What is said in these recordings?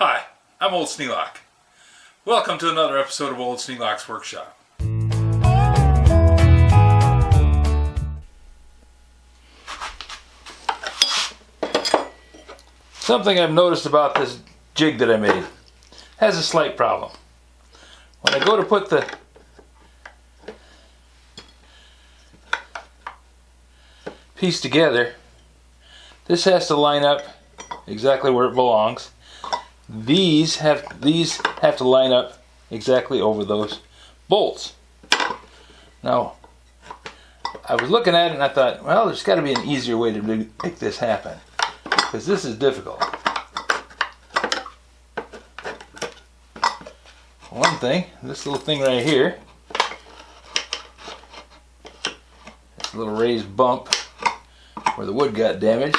Hi, I'm Old Sneelock. Welcome to another episode of Old Sneelock's Workshop. Something I've noticed about this jig that I made has a slight problem. When I go to put the piece together, this has to line up exactly where it belongs. These have to line up exactly over those bolts. Now, I was looking at it and I thought, well, there's got to be an easier way to make this happen, because this is difficult. One thing, this little thing right here, this little raised bump where the wood got damaged,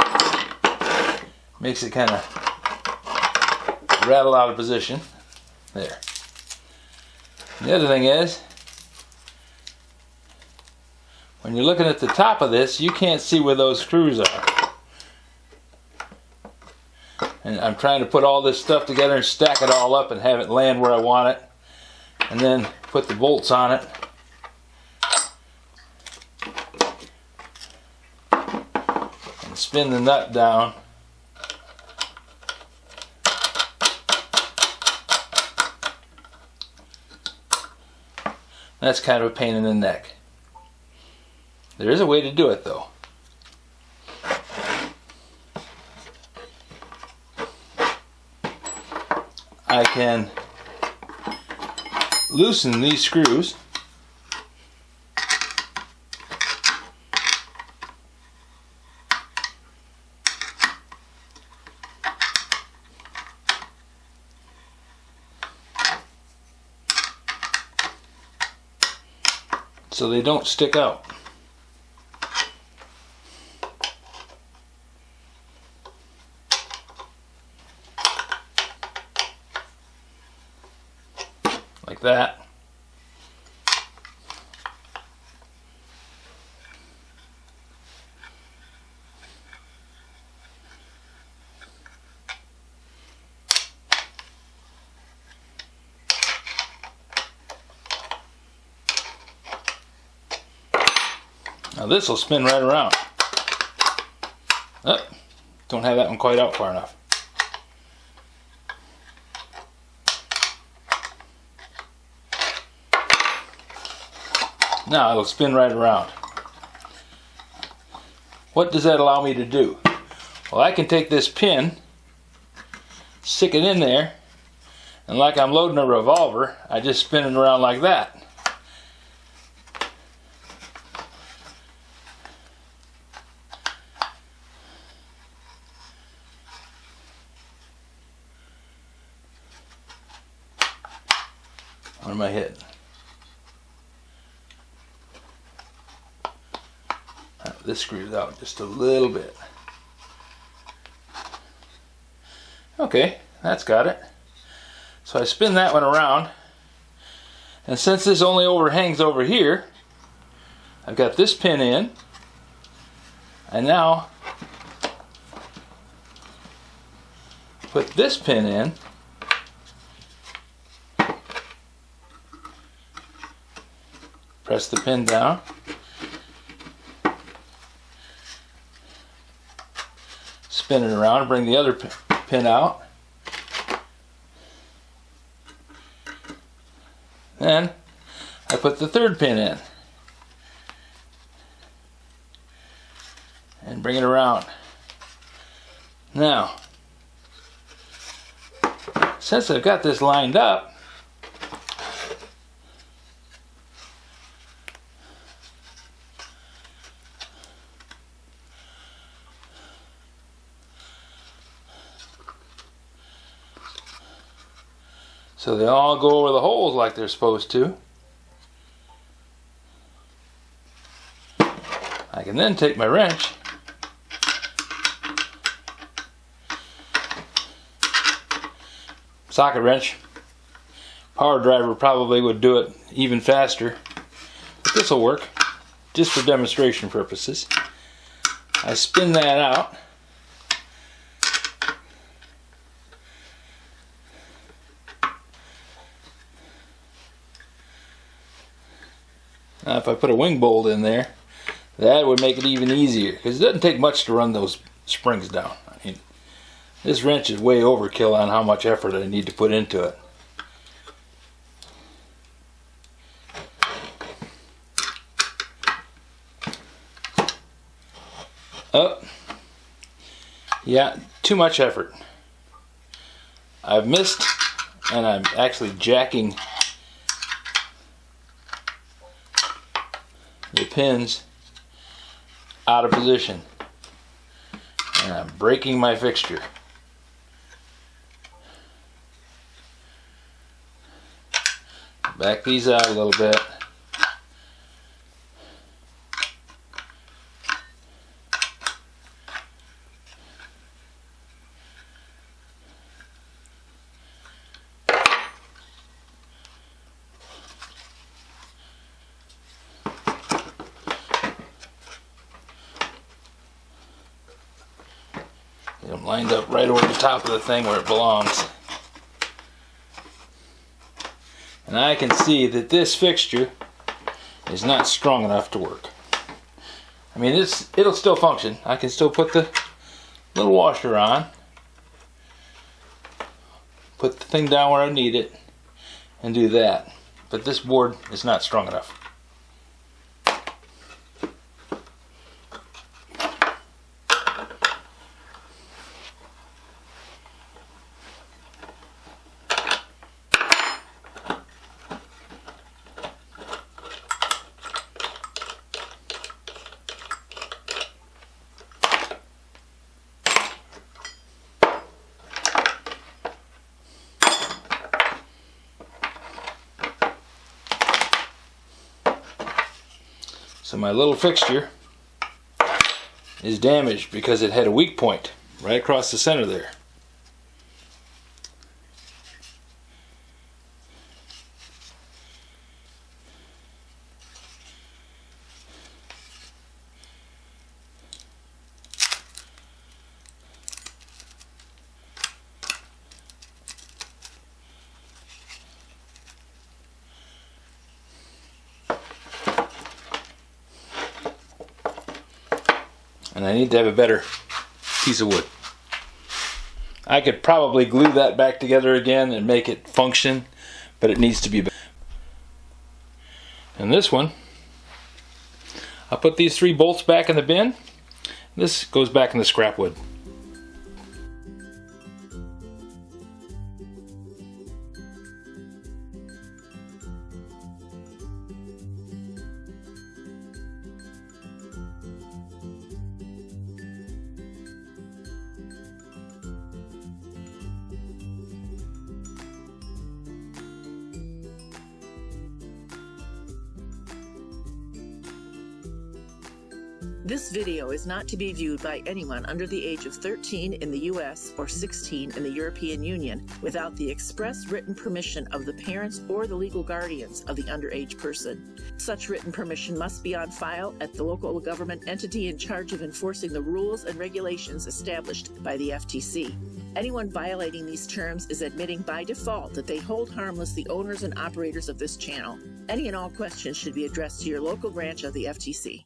makes it kind of rattle out of position. There. And the other thing is, when you're looking at the top of this, you can't see where those screws are. And I'm trying to put all this stuff together and stack it all up and have it land where I want it, and then put the bolts on it. And spin the nut down. That's kind of a pain in the neck. There is a way to do it though. I can loosen these screws so they don't stick out. Like that. Now this will spin right around. Oh, don't have that one quite out far enough. Now it'll spin right around. What does that allow me to do? Well, I can take this pin, stick it in there, and like I'm loading a revolver, I just spin it around like that. What am I hitting? This screws out just a little bit. Okay, that's got it. So I spin that one around, and since this only overhangs over here, I've got this pin in, and now put this pin in, press the pin down, spin it around, bring the other pin out, then I put the third pin in and bring it around. Now, since I've got this lined up, so they all go over the holes like they're supposed to, I can then take my wrench socket wrench. Power driver probably would do it even faster, but this will work just for demonstration purposes. I spin that out, Now if I put a wing bolt in there, that would make it even easier, because it doesn't take much to run those springs down. I mean, this wrench is way overkill on how much effort I need to put into it. Oh, yeah, too much effort. I've missed, and I'm actually jacking the pins out of position, and I'm breaking my fixture. Back these out a little bit. Get them lined up right over the top of the thing where it belongs. And I can see that this fixture is not strong enough to work. I mean, it'll still function. I can still put the little washer on, put the thing down where I need it, and do that. But this board is not strong enough. So my little fixture is damaged because it had a weak point right across the center there. And I need to have a better piece of wood. I could probably glue that back together again and make it function, but it needs to be better. And this one, I'll put these 3 bolts back in the bin. This goes back in the scrap wood. This video is not to be viewed by anyone under the age of 13 in the U.S. or 16 in the European Union without the express written permission of the parents or the legal guardians of the underage person. Such written permission must be on file at the local government entity in charge of enforcing the rules and regulations established by the FTC. Anyone violating these terms is admitting by default that they hold harmless the owners and operators of this channel. Any and all questions should be addressed to your local branch of the FTC.